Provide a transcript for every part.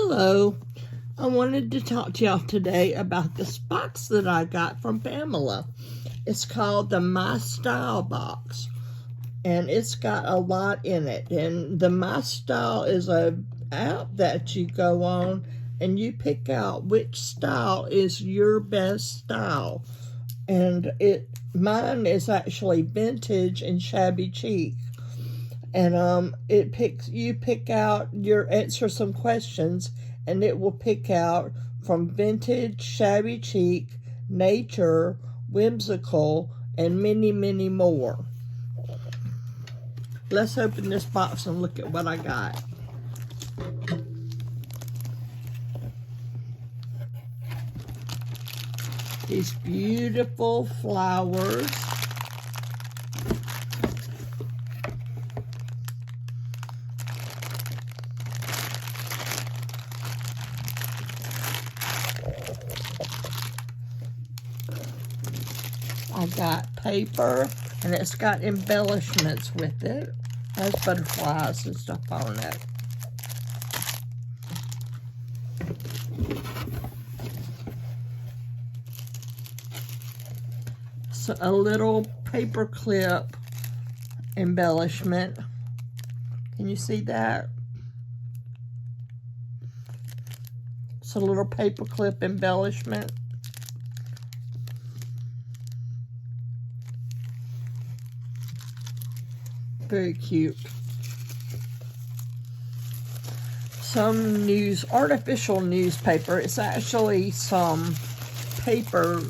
Hello. I wanted to talk to y'all today about this box that I got from Pamela. It's called the MyStyle box, and it's got a lot in it. And the MyStyle is a app that you go on and you pick out which style is your best style. And mine is actually vintage and shabby chic. And you pick out answer some questions, and it will pick out from vintage, shabby chic, nature, whimsical, and many, many more. Let's open this box and look at what I got. These beautiful flowers. I got paper, and it's got embellishments with it. There's butterflies and stuff on it. So a little paper clip embellishment. Can you see that? It's a little paper clip embellishment. Very cute. Some artificial newspaper. It's actually some paper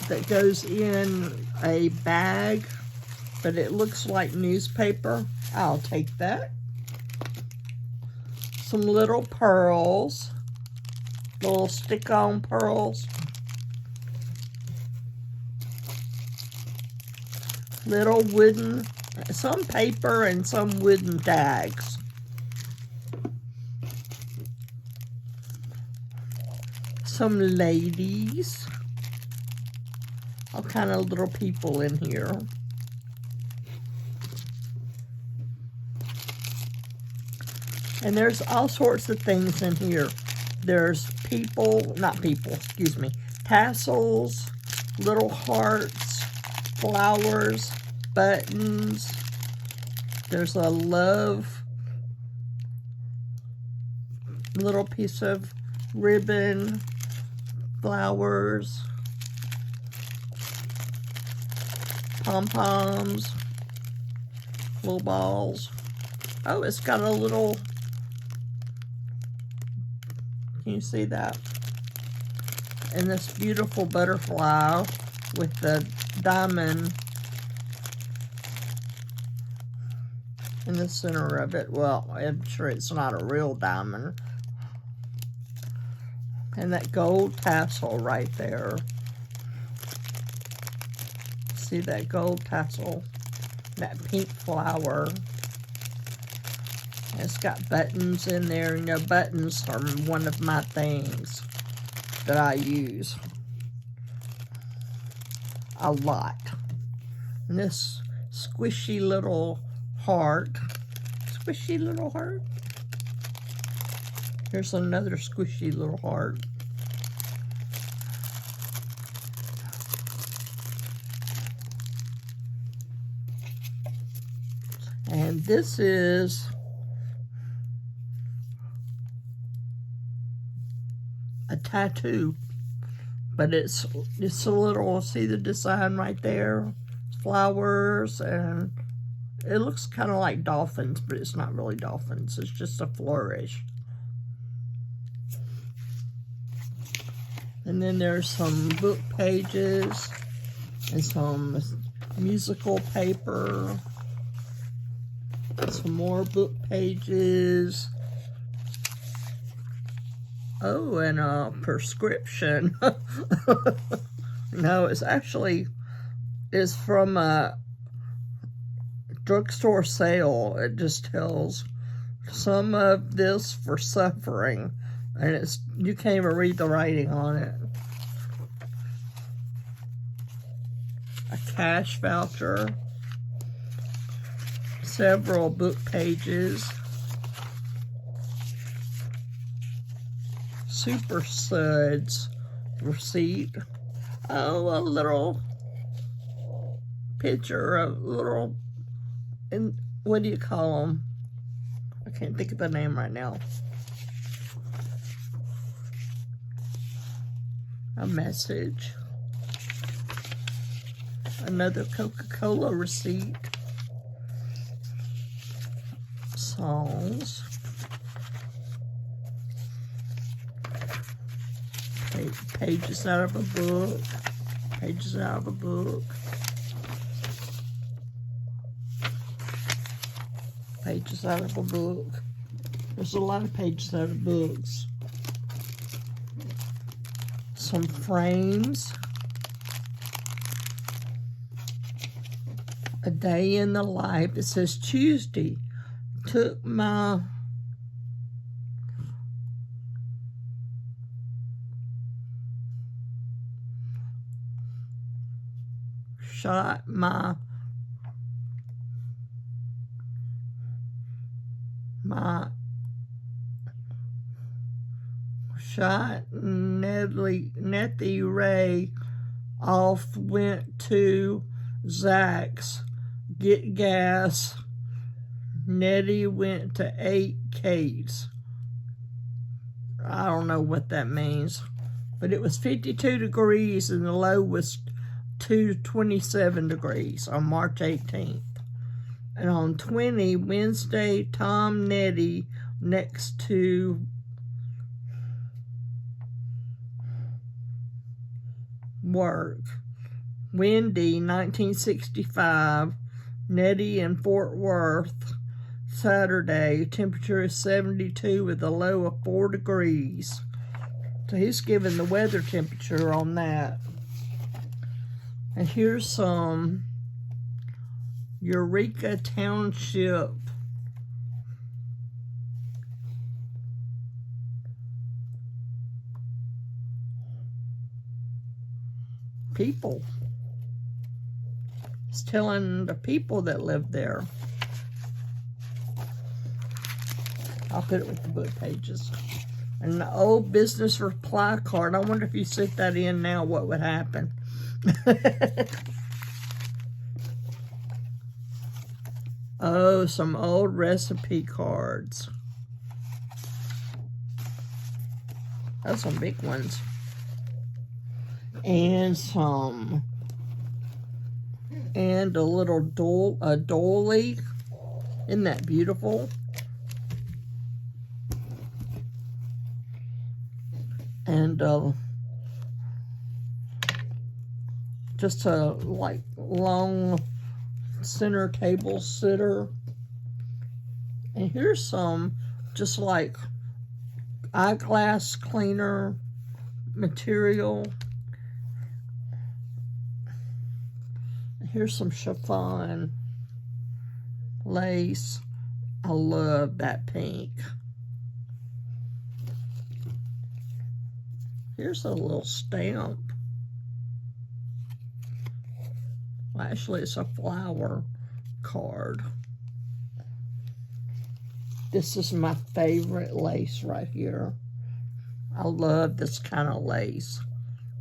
that goes in a bag, but it looks like newspaper. I'll take that. Some little pearls, little stick-on pearls. Little wooden, some paper and some wooden tags. Some ladies. All kind of little people in here. And there's all sorts of things in here. There's tassels, little hearts, flowers, buttons. There's a love, little piece of ribbon, flowers, pom-poms, little balls. Oh, it's got a little, can you see that? And this beautiful butterfly with the diamond in the center of it. Well, I'm sure it's not a real diamond. And that gold tassel right there. See that gold tassel? That pink flower. It's got buttons in there. You know, buttons are one of my things that I use a lot. And this squishy little heart. Squishy little heart. Here's another squishy little heart. And this is a tattoo, but it's a little, see the design right there? Flowers, and it looks kind of like dolphins, but it's not really dolphins. It's just a flourish. And then there's some book pages and some musical paper. Some more book pages. Oh, and a prescription. No, it's from a drugstore sale. It just tells some of this for suffering. And you can't even read the writing on it. A cash voucher. Several book pages. Super Suds receipt. Oh, a little picture of little, and what do you call them? I can't think of the name right now. A message. Another Coca-Cola receipt. Songs. Pages out of a book. Pages out of a book. Pages out of a book. There's a lot of pages out of books. Some frames. A day in the life. It says Tuesday. Took my shot Nettie Ray off, went to Zach's get gas. Nettie went to 8 Kate's. I don't know what that means, but it was 52 degrees and the low was 27 degrees on March 18th. And on 20, Wednesday, Tom Nettie next to work. Windy, 1965. Nettie in Fort Worth. Saturday, temperature is 72 with a low of 4 degrees. So he's giving the weather temperature on that. And here's some Eureka Township people. It's telling the people that live there. I'll put it with the book pages. And the old business reply card. I wonder if you set that in now, what would happen? Oh, some old recipe cards. That's some big ones. And a little dolly. Isn't that beautiful? And just a like long center table sitter. And here's some just like eyeglass cleaner material. Here's some chiffon lace. I love that pink. Here's a little stamp. Well, actually, it's a flower card. This is my favorite lace right here. I love this kind of lace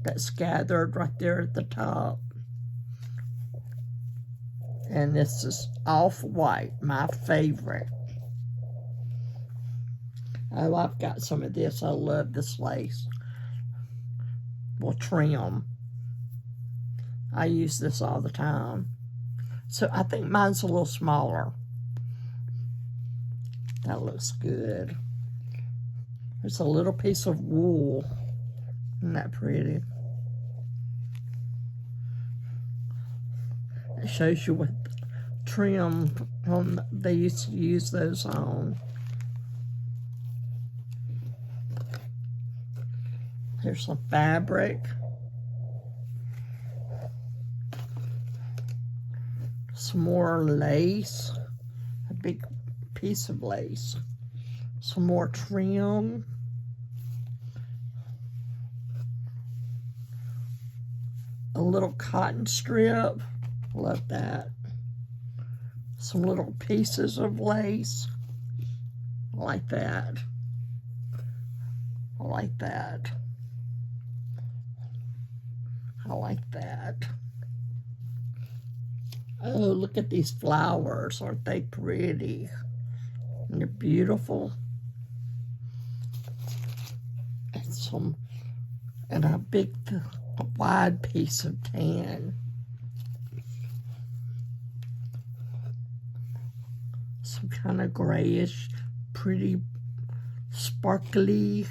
that's gathered right there at the top. And this is off-white, my favorite. Oh, I've got some of this. I love this lace. Well, trim. I use this all the time. So I think mine's a little smaller. That looks good. There's a little piece of wool. Isn't that pretty? It shows you what trim they used to use those on. Here's some fabric. Some more lace. A big piece of lace. Some more trim. A little cotton strip. Love that. Some little pieces of lace. Like that. I like that. I like that. Oh, look at these flowers. Aren't they pretty? And they're beautiful. And a big, wide piece of tan. Some kind of grayish, pretty, sparkly.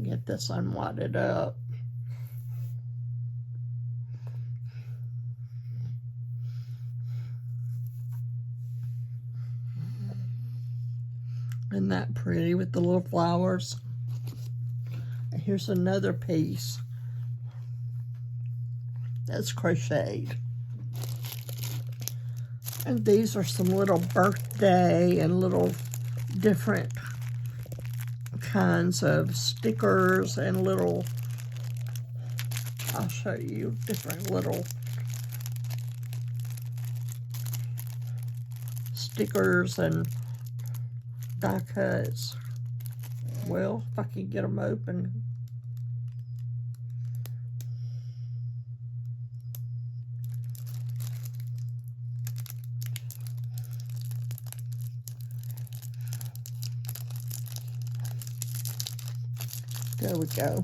Get this unwadded up. Isn't that pretty with the little flowers? And here's another piece that's crocheted. And these are some little birthday and little different kinds of stickers and little, I'll show you different little stickers and die cuts. Well, if I can get them open. There we go.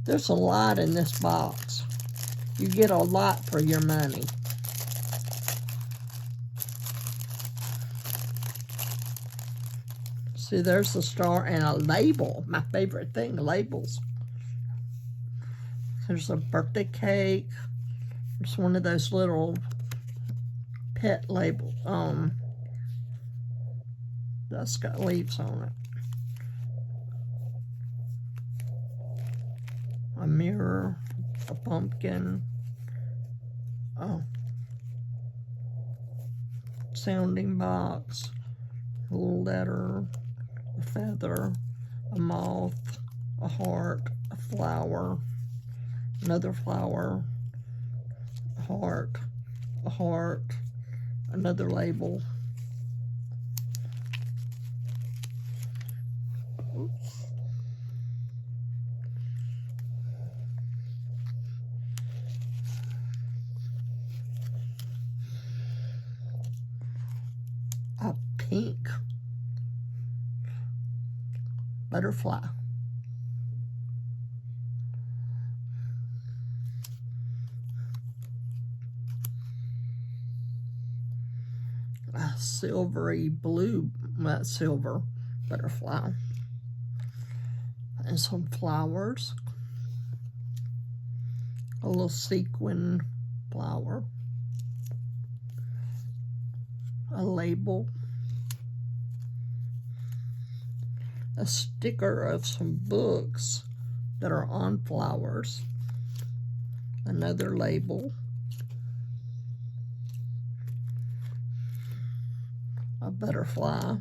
There's a lot in this box. You get a lot for your money. See, there's a star and a label. My favorite thing, labels. There's a birthday cake. There's one of those little pet labels. That's got leaves on it. A mirror, a pumpkin, sounding box, a little letter, a feather, a moth, a heart, a flower, another flower, a heart, another label. Oops. A pink butterfly. A silvery blue, not silver, butterfly. And some flowers. A little sequin flower. A label. A sticker of some books that are on flowers. Another label. A butterfly.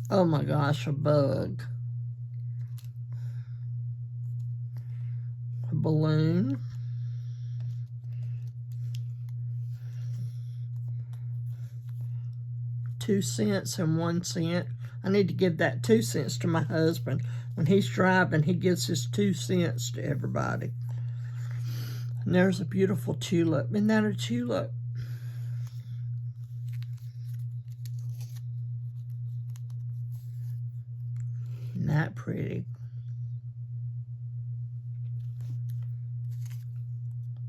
Oh my gosh, a bug. A balloon. $2 and 1 cent. I need to give that 2 cents to my husband. When he's driving, he gives his 2 cents to everybody. And there's a beautiful tulip. Isn't that a tulip? Isn't that pretty?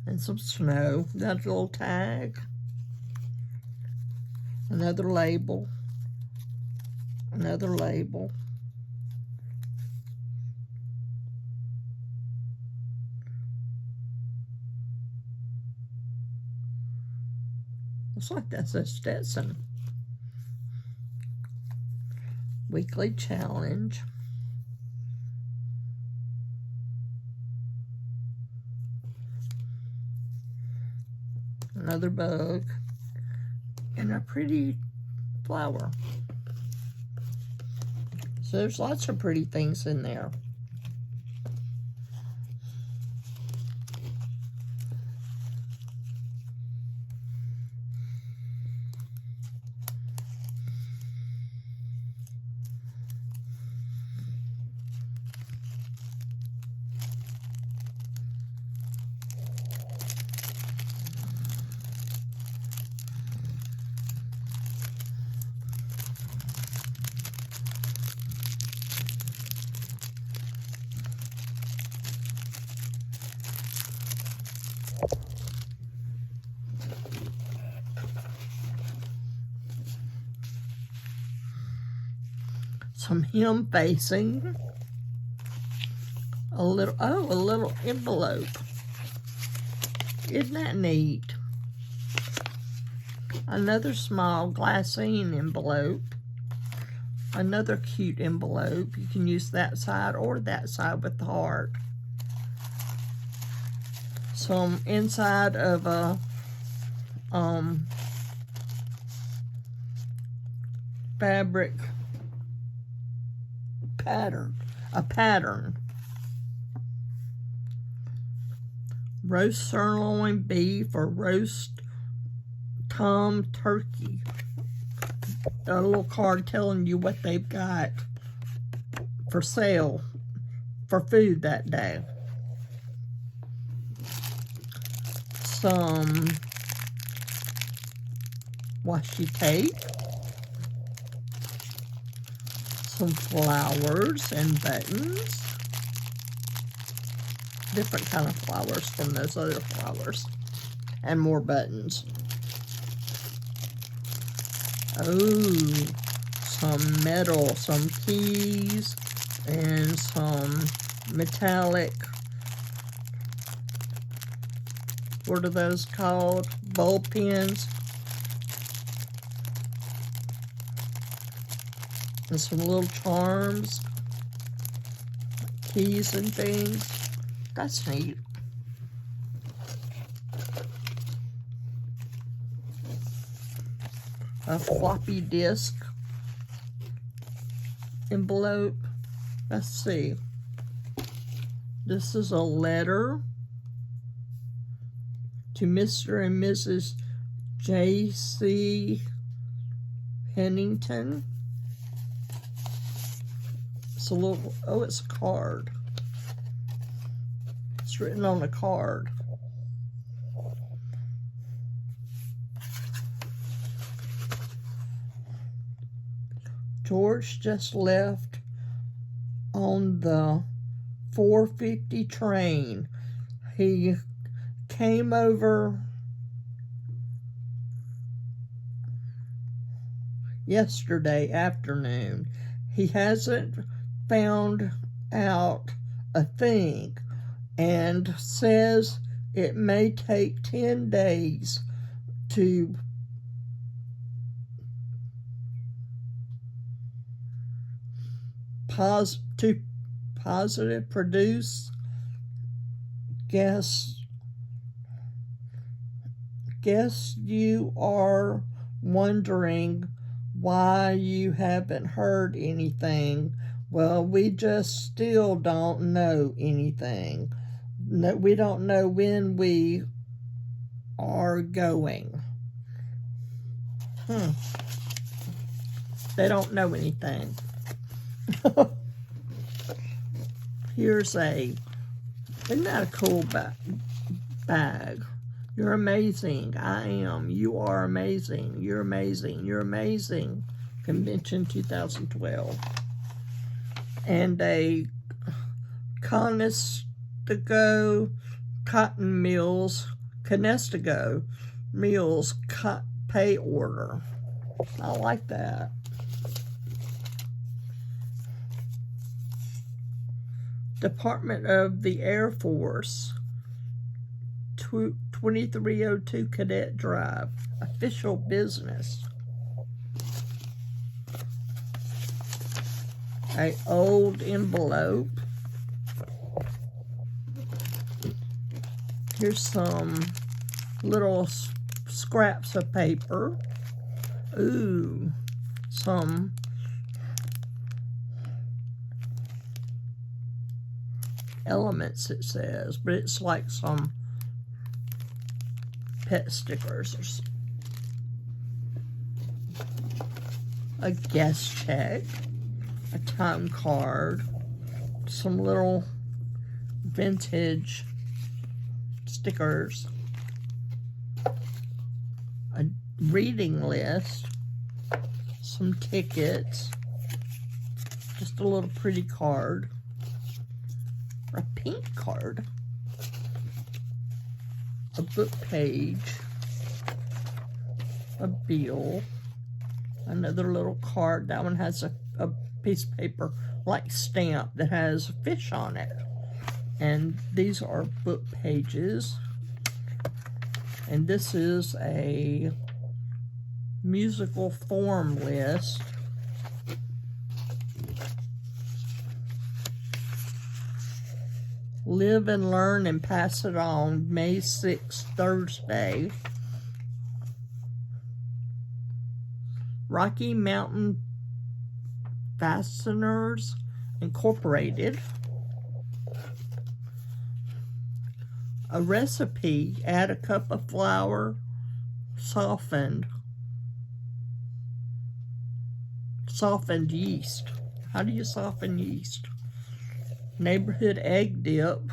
And some snow. That's a little tag. Another label. Another label. Looks like that's a Stetson. Weekly challenge. Another bug. And a pretty flower. So there's lots of pretty things in there. some hem facing, a little envelope. Isn't that neat? Another small glassine envelope. Another cute envelope. You can use that side or that side with the heart. Some inside of a fabric pattern. A pattern. Roast sirloin beef or roast tom turkey. A little card telling you what they've got for sale for food that day. Some washi tape. Some flowers and buttons. Different kind of flowers from those other flowers. And more buttons. Oh, some metal, some keys, and some metallic, what are those called? Ball pins. And some little charms, keys and things. That's neat. A floppy disk envelope. Let's see. This is a letter to Mr. and Mrs. J.C. Pennington. It's a little, oh, it's a card. It's written on a card. George just left on the 4:50 train. He came over yesterday afternoon. He hasn't found out a thing and says it may take 10 days to positive produce. Guess you are wondering why you haven't heard anything. Well, we just still don't know anything. No, we don't know when we are going. They don't know anything. Here's isn't that a cool bag? You're amazing. I am. You are amazing. You're amazing. You're amazing. Convention 2012. And a Conestoga Cotton Mills, Conestoga Mills pay order. I like that. Department of the Air Force, 2302 Cadet Drive, official business. An old envelope. Here's some little scraps of paper. Ooh, some elements, it says, but it's like some pet stickers or a guest check, a time card, some little vintage stickers, a reading list, some tickets, just a little pretty card, a pink card, a book page, a bill, another little card. That one has a piece of paper, like stamp, that has fish on it. And these are book pages. And this is a musical form list. Live and learn and pass it on, May 6th, Thursday. Rocky Mountain Fasteners Incorporated. A recipe: add a cup of flour, softened yeast. How do you soften yeast? Neighborhood egg dip.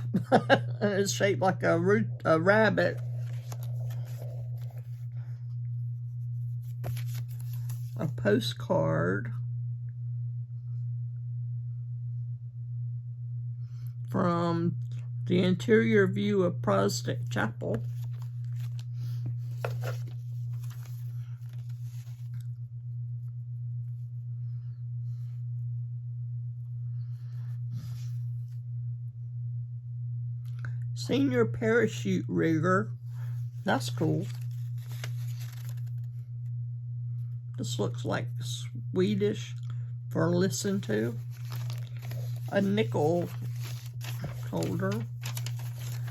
It's shaped like a rabbit. A postcard from the interior view of Protestant Chapel. Senior parachute rigger. That's cool. This looks like Swedish for listen to. A nickel holder.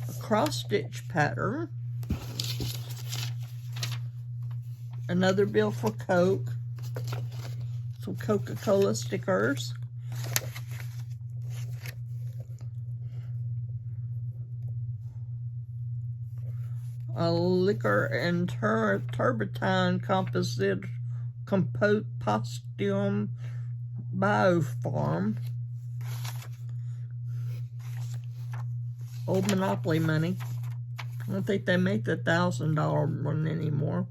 A cross-stitch pattern. Another bill for Coke. Some Coca-Cola stickers. A liquor and turpentine compositum biofarm. Old Monopoly money. I don't think they make the $1,000 one anymore.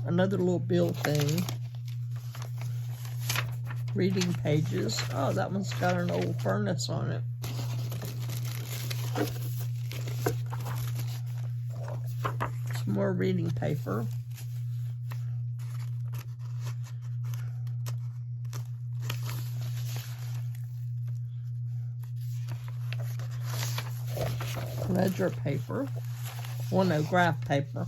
Another little bill thing. Reading pages. Oh, that one's got an old furnace on it. Some more reading paper. Ledger paper. Well, no, graph paper.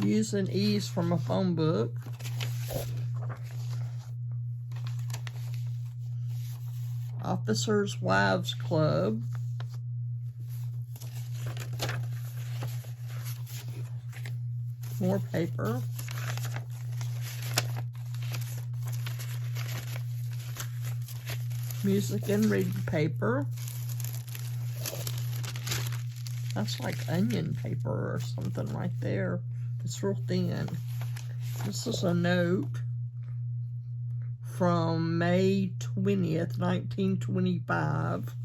Use and ease from a phone book. Officers' Wives Club. More paper. Music and reading paper. That's like onion paper or something right there. It's real thin. This is a note from May 20th, 1925.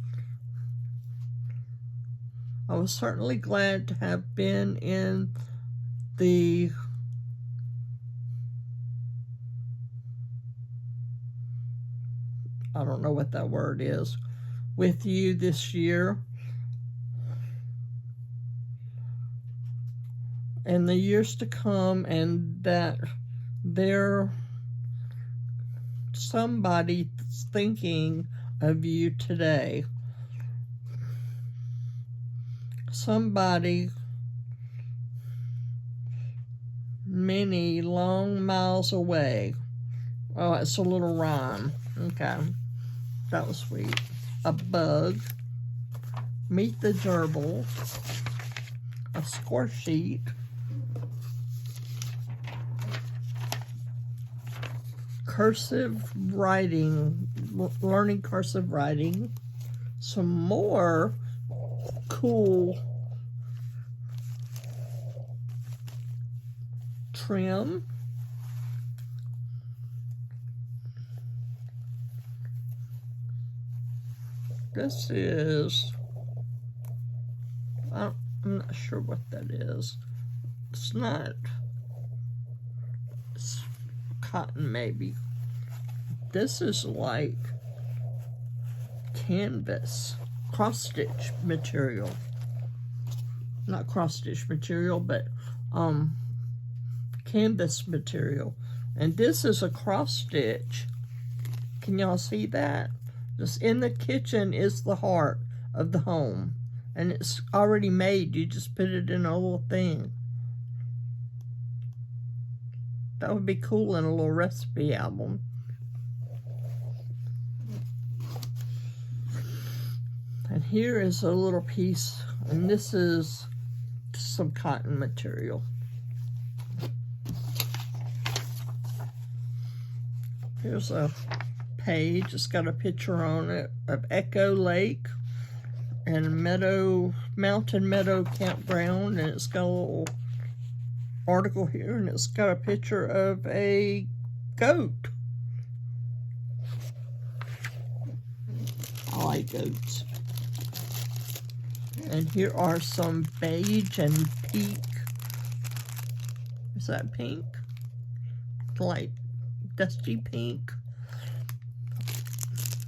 I was certainly glad to have been in the I don't know what that word is, with you this year and the years to come, and that there somebody thinking of you today. Somebody many long miles away. Oh, it's a little rhyme. Okay. That was sweet. A bug. Meet the gerbil. A score sheet. Cursive writing. Learning cursive writing. Some more cool trim. This is, I'm not sure what that is. It's not, it's cotton maybe. This is like canvas, cross-stitch material. Not cross-stitch material, but canvas material. And this is a cross stitch. Can y'all see that? Just in the kitchen is the heart of the home. And it's already made. You just put it in a little thing. That would be cool in a little recipe album. And here is a little piece, and this is some cotton material. Here's a page. It's got a picture on it of Echo Lake and Mountain Meadow Campground, and it's got a little article here, and it's got a picture of a goat. I like goats. And here are some beige and pink. Is that pink? Like dusty pink?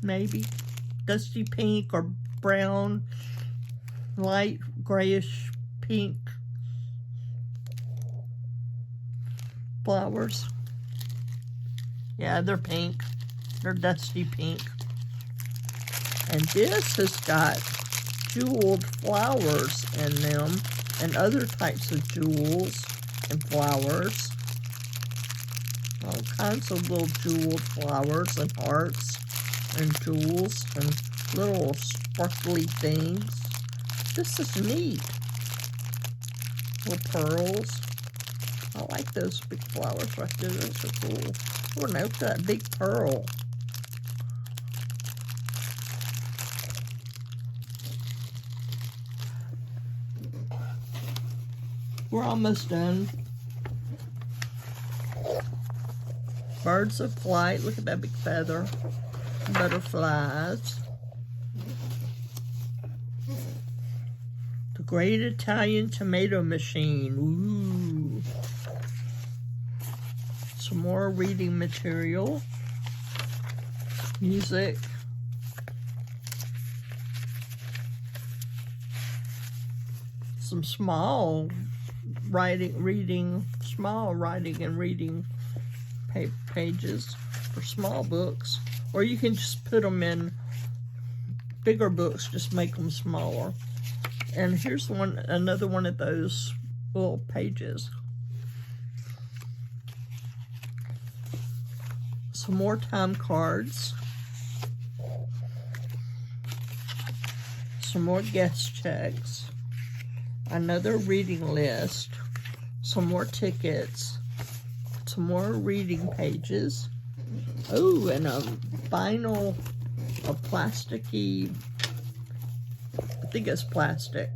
Maybe. Dusty pink or brown, light grayish pink flowers. Yeah, they're pink. They're dusty pink. And this has got jeweled flowers in them and other types of jewels and flowers. All kinds of little jeweled flowers and hearts and jewels and little sparkly things. This is neat. Little pearls. I like those big flowers right there. Those are cool. Oh, now look at that big pearl. We're almost done. Birds of flight. Look at that big feather. Butterflies. The Great Italian Tomato Machine. Ooh. Some more reading material. Music. Some small small writing and reading pages for small books, or you can just put them in bigger books, just make them smaller. And here's another one of those little pages. Some more time cards, some more guest checks, another reading list, some more tickets, some more reading pages. Oh, and a vinyl, a plasticky, I think it's plastic,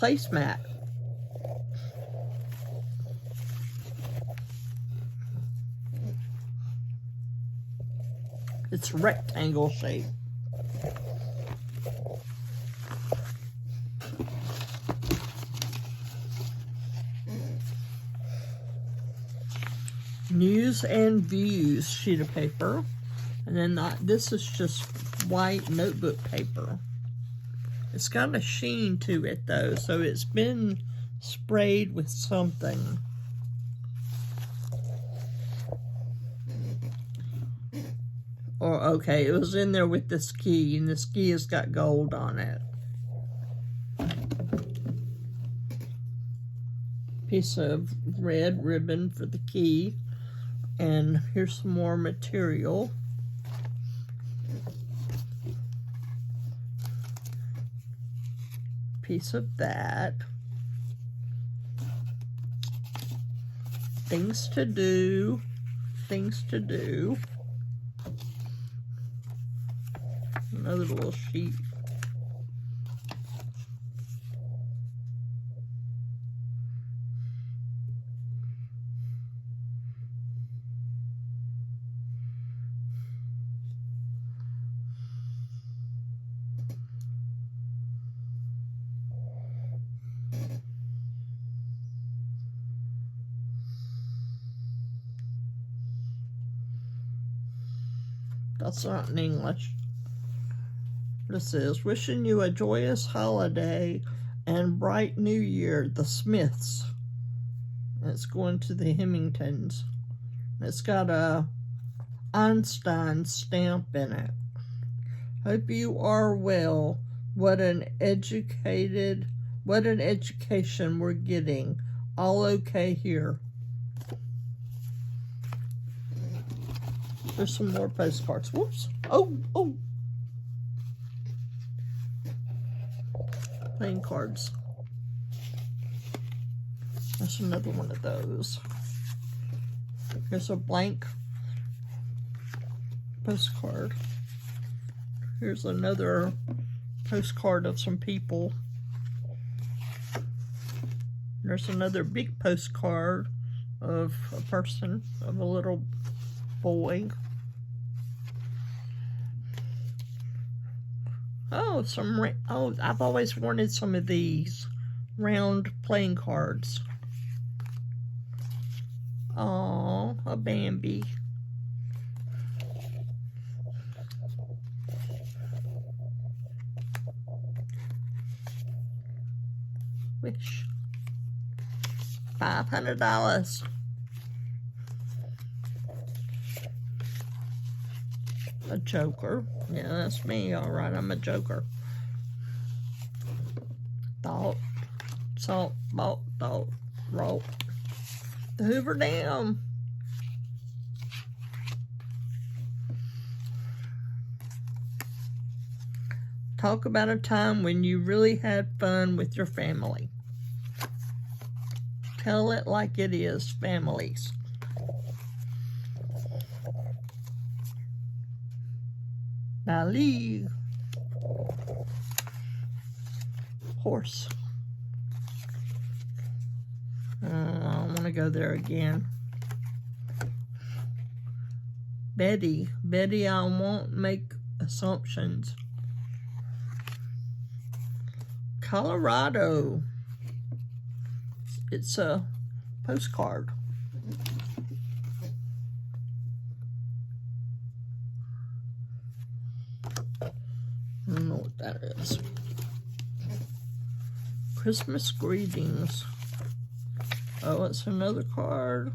placemat. It's rectangle shape. News and Views sheet of paper, and then this is just white notebook paper. It's got a sheen to it though, so it's been sprayed with something. Or okay, it was in there with the ski, and the ski has got gold on it. Piece of red ribbon for the key. And here's some more material. Piece of that. Things to do. Things to do. Another little sheet. That's not in English. This is wishing you a joyous holiday and Bright New Year, the Smiths. It's going to the Hemingtons. It's got a Einstein stamp in it. Hope you are well. What an education we're getting. All okay here. There's some more postcards. Whoops. Oh. Playing cards. That's another one of those. Here's a blank postcard. Here's another postcard of some people. There's another big postcard of a person, of a little boy. Oh, I've always wanted some of these round playing cards. Oh, a Bambi. Wish. $500. A joker. Yeah, that's me. All right, I'm a joker. Thought, salt, bought, thought, roll. The Hoover Dam. Talk about a time when you really had fun with your family. Tell it like it is, families. Ali. Horse. I don't want to go there again. Betty, I won't make assumptions. Colorado. It's a postcard. I don't know what that is. Christmas greetings. Oh, it's another card.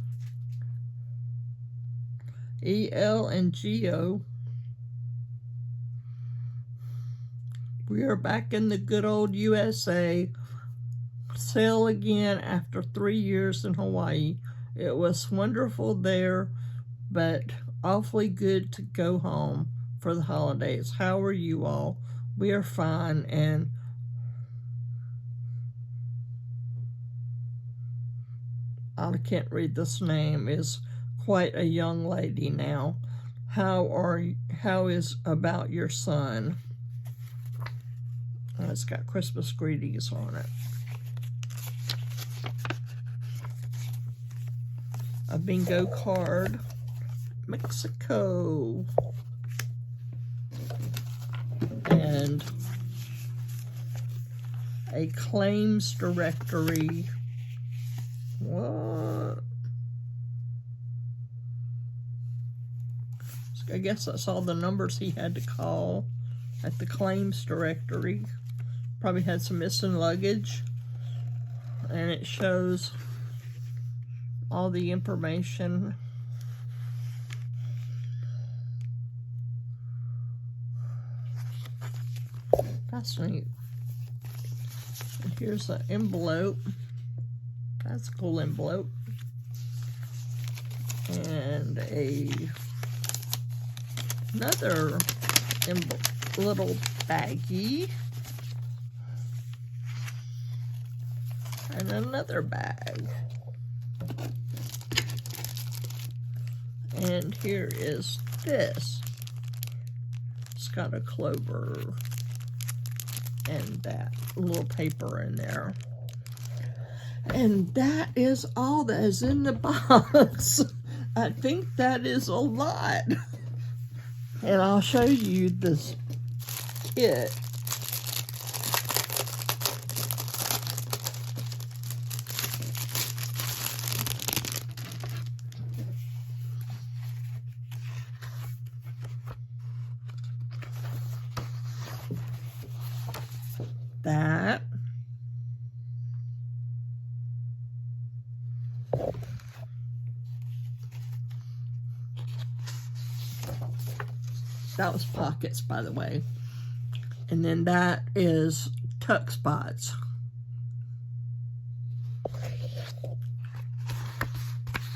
E.L. and Geo. We are back in the good old USA. Sail again after 3 years in Hawaii. It was wonderful there, but awfully good to go home for the holidays. How are you all? We are fine, and I can't read this name, is quite a young lady now. How is about your son? Oh, it's got Christmas greetings on it. A bingo card. Mexico. And a claims directory. What? I guess that's all the numbers he had to call at the claims directory. Probably had some missing luggage. And it shows all the information. That's neat. And here's an envelope. That's a cool envelope. And another little baggie. And another bag. And here is this. It's got a clover and that little paper in there. And that is all that is in the box. I think that is a lot. And I'll show you this kit. That That was pockets, by the way. And then that is tuck spots.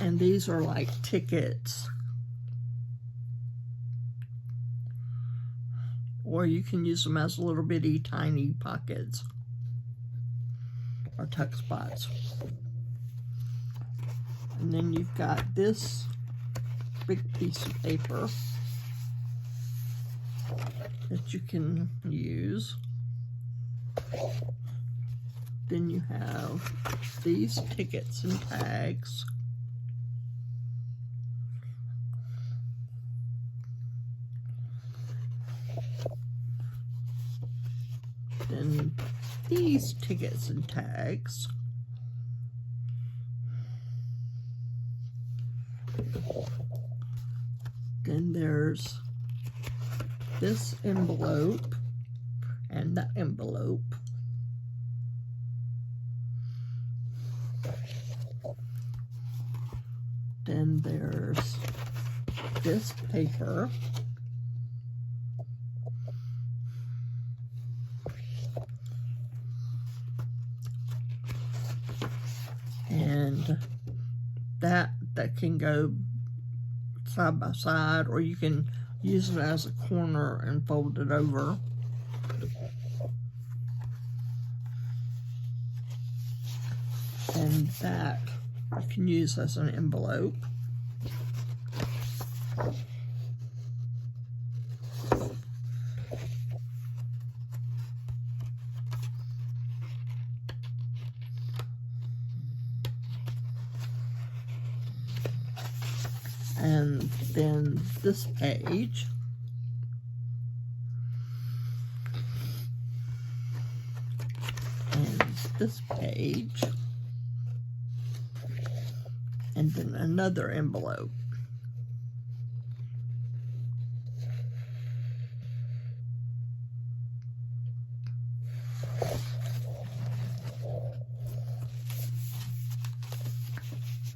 And these are like tickets. Or you can use them as little bitty tiny pockets or tuck spots. And then you've got this big piece of paper that you can use. Then you have these tickets and tags. Then these tickets and tags. Then there's this envelope and that envelope. Then there's this paper. And that can go side by side, or you can use it as a corner and fold it over. And that you can use as an envelope. And then this page. And this page. And then another envelope.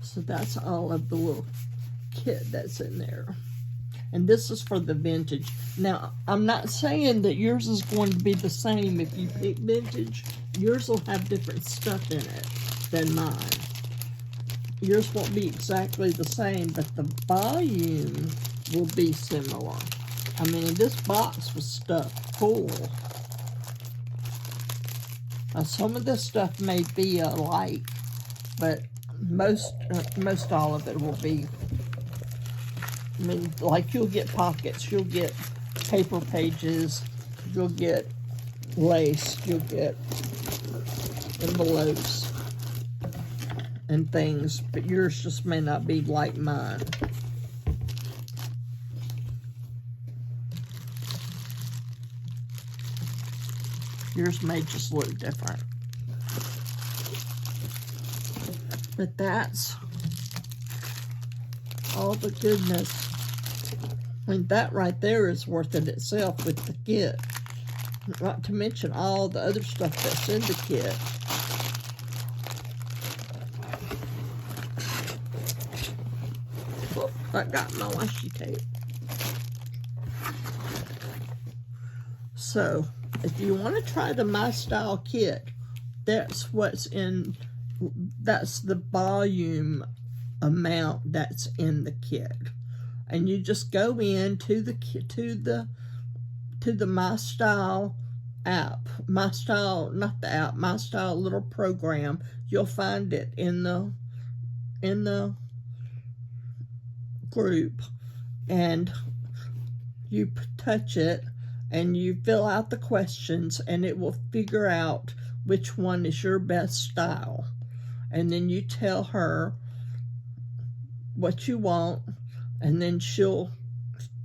So that's all of the little kit that's in there. And this is for the vintage. Now, I'm not saying that yours is going to be the same if you pick vintage. Yours will have different stuff in it than mine. Yours won't be exactly the same, but the volume will be similar. I mean, this box was stuffed full. Now, some of this stuff may be alike, but most all of it will be. I mean, like you'll get pockets, you'll get paper pages, you'll get lace, you'll get envelopes and things, but yours just may not be like mine. Yours may just look different. But that's all the goodness. I mean, that right there is worth it itself with the kit. Not to mention all the other stuff that's in the kit. Oh, I got my washi tape. So, if you want to try the MyStyle kit, that's what's in, that's the volume amount that's in the kit. And you just go in to the MyStyle app. MyStyle, not the app, MyStyle little program. You'll find it in the group, and you touch it and you fill out the questions, and it will figure out which one is your best style. And then you tell her what you want, and then she'll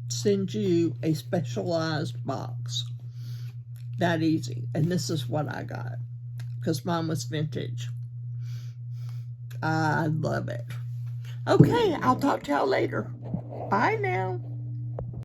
send you a specialized box. That easy. And this is what I got, because mine was vintage. I love it. Okay, I'll talk to y'all later. Bye now.